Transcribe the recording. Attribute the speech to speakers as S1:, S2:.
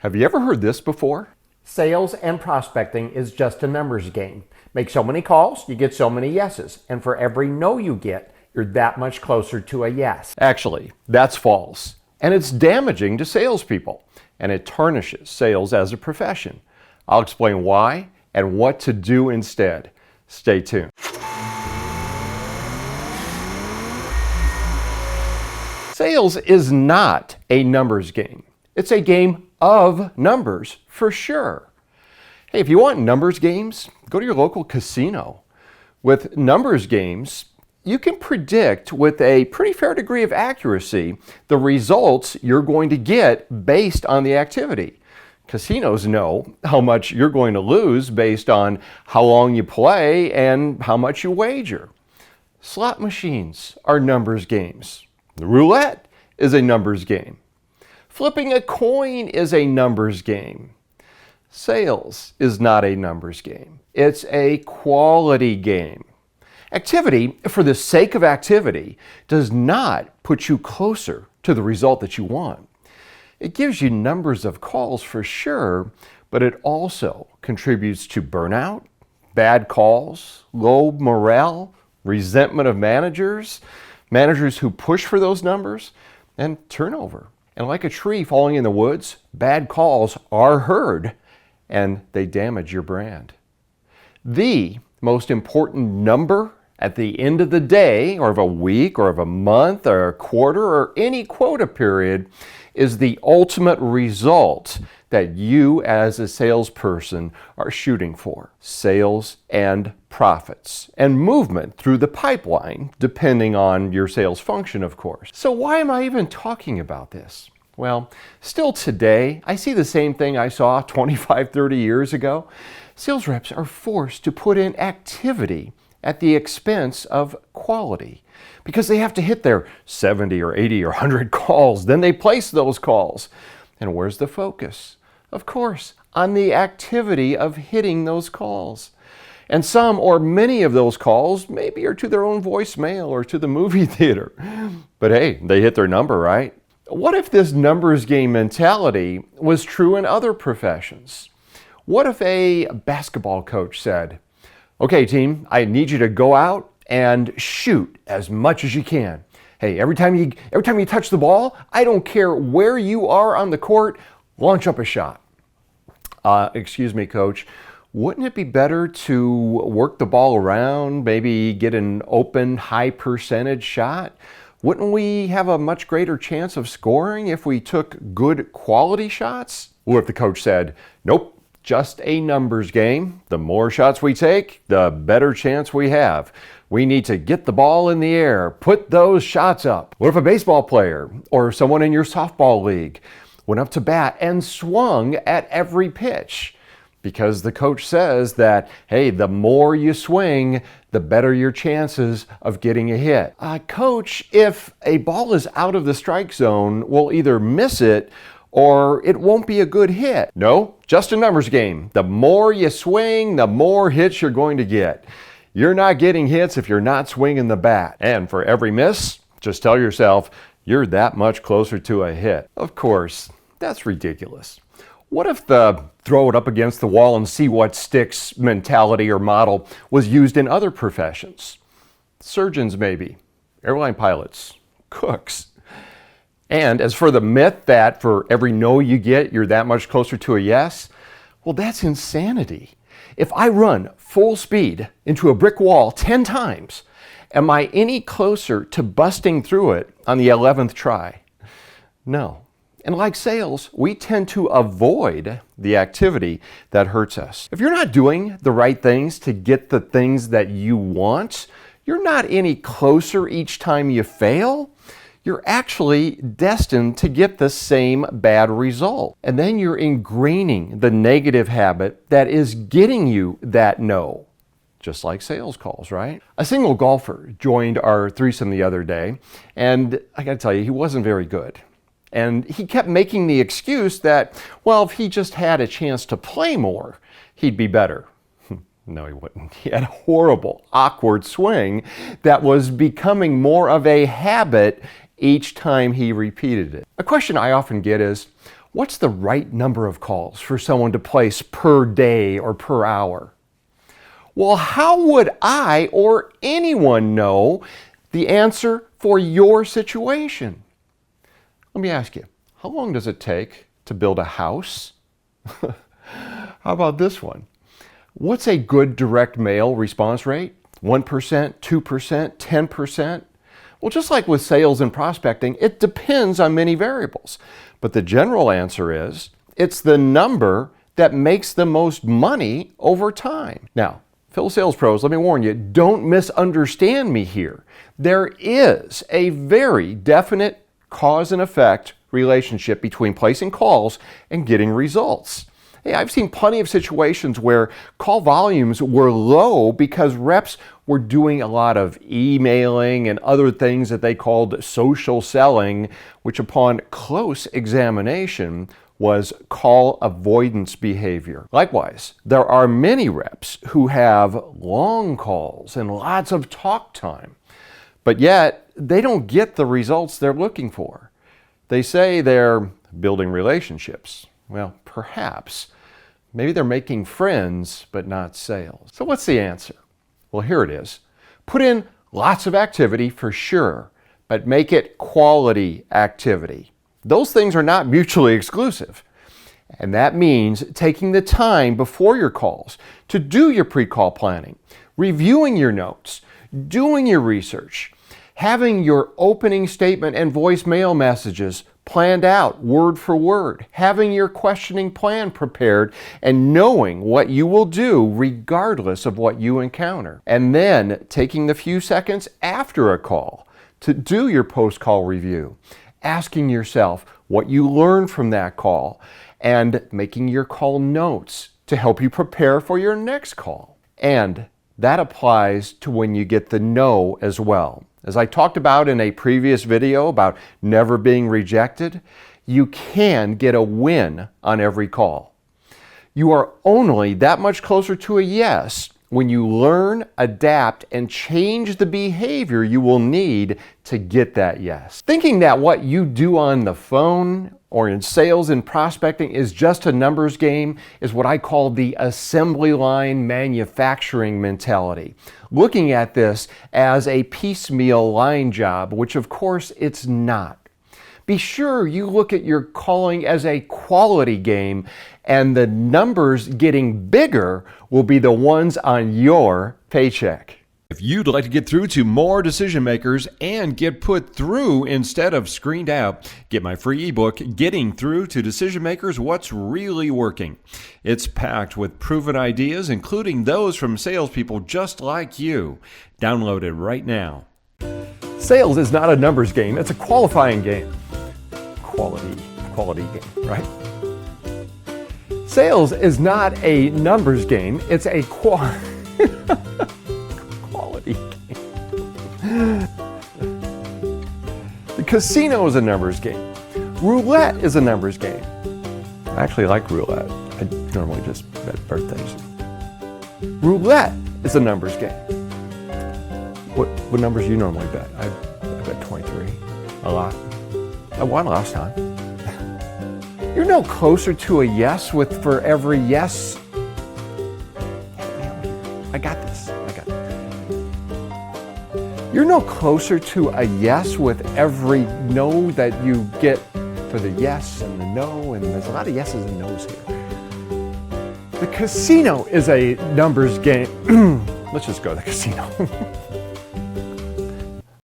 S1: Have you ever heard this before?
S2: Sales and prospecting is just a numbers game. Make so many calls, you get so many yeses. And for every no you get, you're that much closer to a yes.
S1: Actually, that's false. And it's damaging to salespeople. And it tarnishes sales as a profession. I'll explain why and what to do instead. Stay tuned. Sales is not a numbers game. It's a game of numbers for sure. Hey, if you want numbers games, go to your local casino. With numbers games, you can predict with a pretty fair degree of accuracy the results you're going to get based on the activity. Casinos know how much you're going to lose based on how long you play and how much you wager. Slot machines are numbers games. The roulette is a numbers game. Flipping a coin is a numbers game. Sales is not a numbers game. It's a quality game. Activity, for the sake of activity, does not put you closer to the result that you want. It gives you numbers of calls for sure, but it also contributes to burnout, bad calls, low morale, resentment of managers who push for those numbers, and turnover. And like a tree falling in the woods, bad calls are heard and they damage your brand. The most important number at the end of the day, or of a week, or of a month, or a quarter, or any quota period is the ultimate result that you as a salesperson are shooting for. Sales and profits and movement through the pipeline, depending on your sales function, of course. So why am I even talking about this? Well, still today, I see the same thing I saw 25, 30 years ago. Sales reps are forced to put in activity at the expense of quality because they have to hit their 70 or 80 or 100 calls. Then they place those calls. And where's the focus? Of course, on the activity of hitting those calls. And some or many of those calls maybe are to their own voicemail or to the movie theater. But hey, they hit their number, right? What if this numbers game mentality was true in other professions? What if a basketball coach said, "Okay, team, I need you to go out and shoot as much as you can. Hey, every time you touch the ball, I don't care where you are on the court, launch up a shot." Excuse me, coach, wouldn't it be better to work the ball around, maybe get an open, high percentage shot? Wouldn't we have a much greater chance of scoring if we took good quality shots? Or if the coach said, "Nope, just a numbers game. The more shots we take, the better chance we have. We need to get the ball in the air. Put those shots up." What if a baseball player or someone in your softball league went up to bat and swung at every pitch? Because the coach says that, hey, the more you swing, the better your chances of getting a hit. Coach, if a ball is out of the strike zone, we'll either miss it or it won't be a good hit. No, just a numbers game. The more you swing, the more hits you're going to get. You're not getting hits if you're not swinging the bat. And for every miss, just tell yourself you're that much closer to a hit. Of course, that's ridiculous. What if the throw it up against the wall and see what sticks mentality or model was used in other professions? Surgeons maybe, airline pilots, cooks. And as for the myth that for every no you get, you're that much closer to a yes, well, that's insanity. If I run full speed into a brick wall 10 times, am I any closer to busting through it on the 11th try? No. And like sales, we tend to avoid the activity that hurts us. If you're not doing the right things to get the things that you want, you're not any closer each time you fail. You're actually destined to get the same bad result. And then you're ingraining the negative habit that is getting you that no. Just like sales calls, right? A single golfer joined our threesome the other day, and I gotta tell you, he wasn't very good. And he kept making the excuse that, well, if he just had a chance to play more, he'd be better. No, he wouldn't. He had a horrible, awkward swing that was becoming more of a habit each time he repeated it. A question I often get is, What's the right number of calls for someone to place per day or per hour? Well, how would I or anyone know the answer for your situation? Let me ask you, how long does it take to build a house? How about this one? What's a good direct mail response rate? 1%, 2%, 10%? Well, just like with sales and prospecting, it depends on many variables. But the general answer is, it's the number that makes the most money over time. Now, fellow sales pros, let me warn you, don't misunderstand me here. There is a very definite cause and effect relationship between placing calls and getting results. Hey, I've seen plenty of situations where call volumes were low because reps were doing a lot of emailing and other things that they called social selling, which upon close examination was call avoidance behavior. Likewise, there are many reps who have long calls and lots of talk time, but yet they don't get the results they're looking for. They say they're building relationships. Well, perhaps. Maybe they're making friends, but not sales. So what's the answer? Well, here it is. Put in lots of activity for sure, but make it quality activity. Those things are not mutually exclusive. And that means taking the time before your calls to do your pre-call planning, reviewing your notes, doing your research, having your opening statement and voicemail messages planned out word for word, having your questioning plan prepared, and knowing what you will do regardless of what you encounter. And then taking the few seconds after a call to do your post-call review, asking yourself what you learned from that call, and making your call notes to help you prepare for your next call. And that applies to when you get the no as well. As I talked about in a previous video about never being rejected, you can get a win on every call. You are only that much closer to a yes when you learn, adapt, and change the behavior you will need to get that yes. Thinking that what you do on the phone or in sales and prospecting is just a numbers game is what I call the assembly line manufacturing mentality. Looking at this as a piecemeal line job, which of course it's not. Be sure you look at your calling as a quality game, and the numbers getting bigger will be the ones on your paycheck. If you'd like to get through to more decision makers and get put through instead of screened out, get my free ebook, Getting Through to Decision Makers, What's Really Working. It's packed with proven ideas, including those from salespeople just like you. Download it right now. Sales is not a numbers game, it's a qualifying game. Quality game, right? Sales is not a numbers game, it's a quality game. The casino is a numbers game. Roulette is a numbers game. I actually like roulette. I normally just bet birthdays. Roulette is a numbers game. What numbers do you normally bet? I bet 23. A lot. I won last time. You're no closer to a yes for every yes. I got this. You're no closer to a yes with every no that you get for the yes and the no, and there's a lot of yeses and nos here. The casino is a numbers game. Let's just go to the casino.